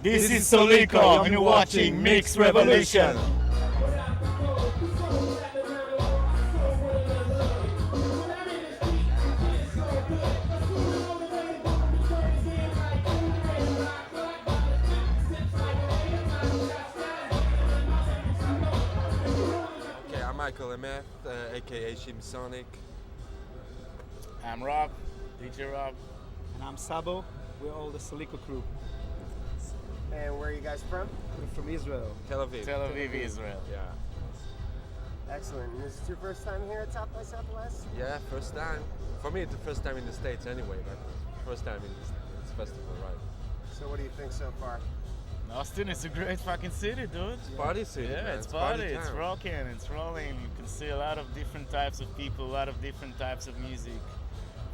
This is Soulico and you're watching Mix Revolution. Okay, I'm Michael MF, aka Shim Sonic. I'm Rob, DJ Rob. And I'm Sabo. We're all the Soulico crew. And where are you guys from? We're from Israel. Tel Aviv. Tel Aviv, Israel. Yeah. Excellent. And is this your first time here at South by Southwest? Yeah, first time. For me, it's the first time in the States anyway, but first time in this festival, right? So what do you think so far? Austin is a great fucking city, dude. It's party city, Yeah, man. it's party, it's town. rocking, it's rolling. You can see a lot of different types of people, a lot of different types of music.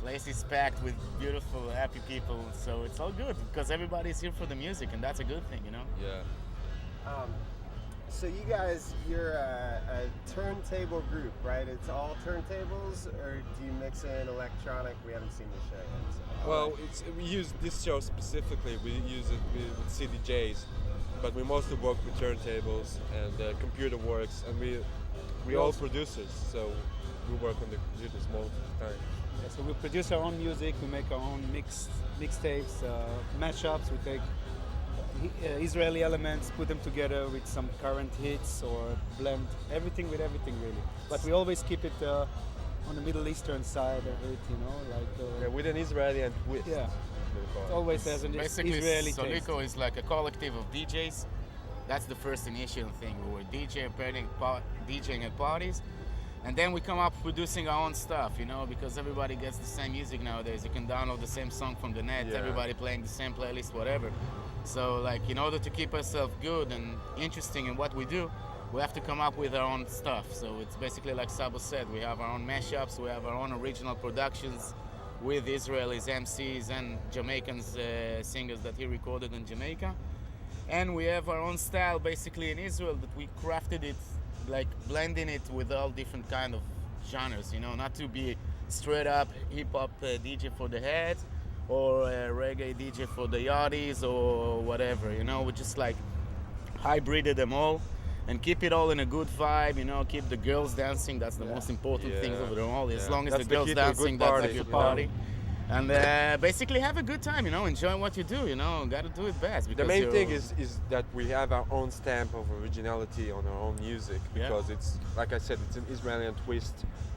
Place is packed with beautiful, happy people, so it's all good because everybody's here for the music, and that's a good thing, you know? Yeah. So you guys, you're a turntable group, right? It's all turntables, or do you mix in electronic? We haven't seen the show yet. So. Well, we use this show specifically. We use it with CDJs, but we mostly work with turntables and computer works, and we all producers, so we work on the computers most of the time. Yeah, so we produce our own music, we make our own mixtapes, mashups, we take Israeli elements, put them together with some current hits or blend everything with everything really. But we always keep it on the Middle Eastern side of it, you know, like... Yeah, with an Israeli and twist. Yeah, we call it it. always has an Basically, Israeli taste. Soulico is like a collective of DJs. That's the first initial thing. We were DJing at parties. And then we come up producing our own stuff, you know, because everybody gets the same music nowadays. You can download the same song from the net, Yeah. everybody playing the same playlist, whatever. So, like, in order to keep ourselves good and interesting in what we do, we have to come up with our own stuff. So it's basically like Sabo said, we have our own mashups, we have our own original productions with Israelis, MCs, and Jamaicans singers that he recorded in Jamaica. And we have our own style basically in Israel that we crafted it, like blending it with all different kind of genres, you know, not to be straight up hip-hop DJ for the head or reggae DJ for the yardies or whatever, you know. We just like hybrided them all and keep it all in a good vibe, you know, keep the girls dancing. That's the most important thing over them all. As long as That's the the girls key to a good dancing, that's a party. good party. And basically have a good time, you know, enjoy what you do, you know, gotta do it best. The because main thing is that we have our own stamp of originality on our own music because it's, like I said, it's an Israeli twist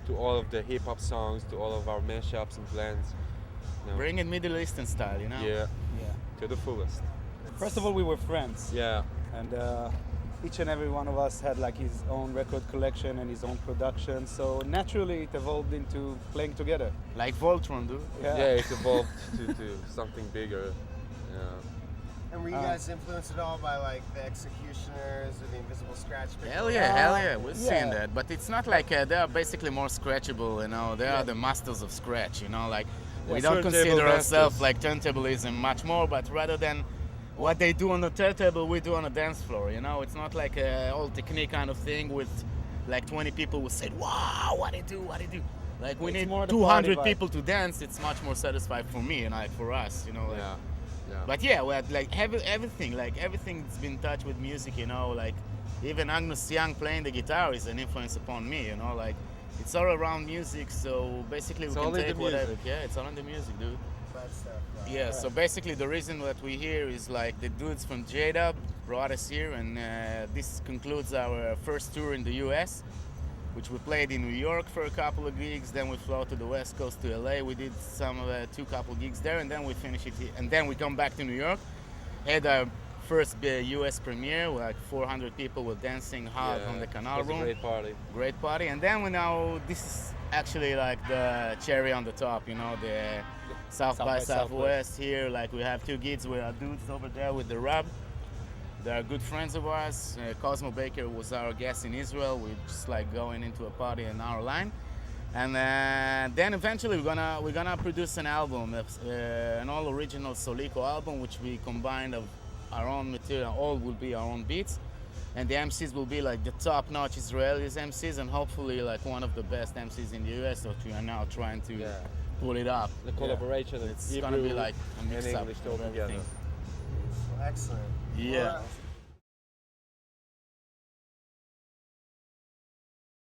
to all of the hip hop songs, to all of our mashups and blends. You know. Bring it Middle Eastern style, you know? Yeah, Yeah. to the fullest. First of all, we were friends. Yeah. And each and every one of us had like his own record collection and his own production. So naturally it evolved into playing together. Like Voltron, dude. Yeah, it evolved to something bigger. Yeah. And were you guys influenced at all by like the Executioners or the Invisible Scratch Picker? Hell yeah, we're seeing that. But it's not like they are basically more scratchable, you know. They are the masters of scratch, you know. Like we don't turntable consider masters. ourselves like turntablism much more, but rather than what they do on the turntable, we do on the dance floor, you know. It's not like a old technique kind of thing with like 20 people who said, wow, what they do. Like we It's need more the party 200 vibe. people to dance. It's much more satisfying for me and like for us, you know. Like, Yeah. But yeah, we had like everything's been touched with music, you know, like even Agnes Young playing the guitar is an influence upon me, you know, like it's all around music, so basically It's we all can in the take whatever. music. Yeah, it's all in the music, dude. That stuff. Yeah, so basically the reason that we're here is like the dudes from J-Dub brought us here, and this concludes our first tour in the US, which we played in New York for a couple of gigs, then we flew to the West Coast to LA, we did two couple gigs there, and then we finish it here. And then we come back to New York, had our first US premiere, where like 400 people were dancing hard on the Canal it was Room. a great party. Great party. And then this is actually like the cherry on the top, you know, the South by Southwest here. Like we have two gigs with our dudes over there with the Rub. They're good friends of ours. Cosmo Baker was our guest in Israel. We're just like going into a party in our line. And then eventually we're gonna produce an album, an all original Soulico album, which we combined of our own material. All will be our own beats, and the MCs will be like the top-notch Israelis MCs, and hopefully like one of the best MCs in the US, which we are now trying to pull it up. The collaboration of It's Hebrew gonna be like a and mix up English of all together. everything. Excellent. Yeah. Well,